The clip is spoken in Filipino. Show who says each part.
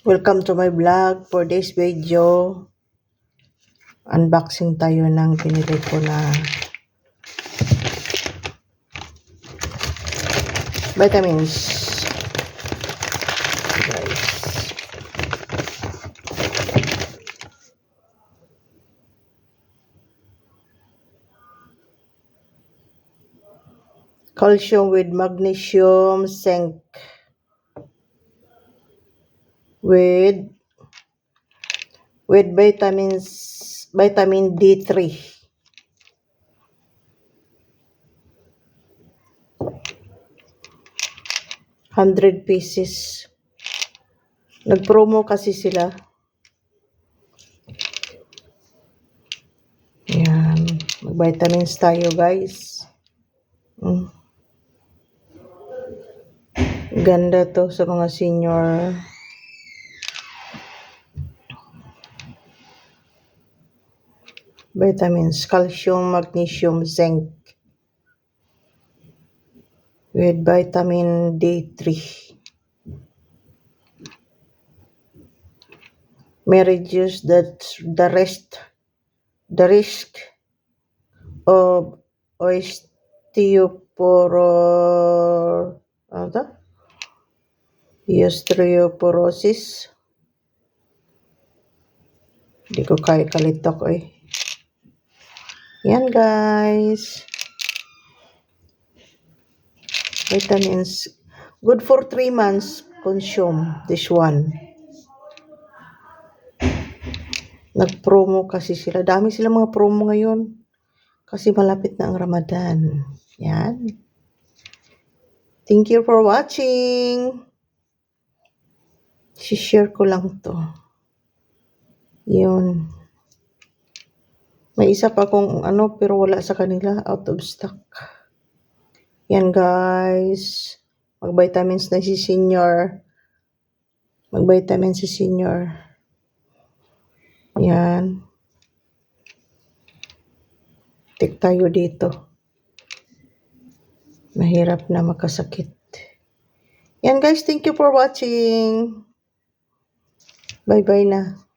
Speaker 1: Welcome to my vlog. For this video, unboxing tayo ng pinili ko na vitamins. Guys. Calcium with magnesium, zinc with vitamin D3. ₱100. Nag-promo kasi sila. Ayan. Mag-vitamins tayo, guys. Ganda to sa mga senior. Vitamins, calcium, magnesium, zinc with vitamin D3. May reduce the risk of osteoporosis. Hindi ko kaya kalitok Yan, guys. Vitamins. Good for 3 months. Consume this one. Nag-promo kasi sila. Dami sila mga promo ngayon. Kasi malapit na ang Ramadan. Yan. Thank you for watching. Si-share ko lang to. Yun. May isa pa kung pero wala sa kanila. Out of stock. Yan, guys. Mag-vitamins na si senior. Mag-vitamins si senior. Yan. Tik tayo dito. Mahirap na makasakit. Yan, guys. Thank you for watching. Bye-bye na.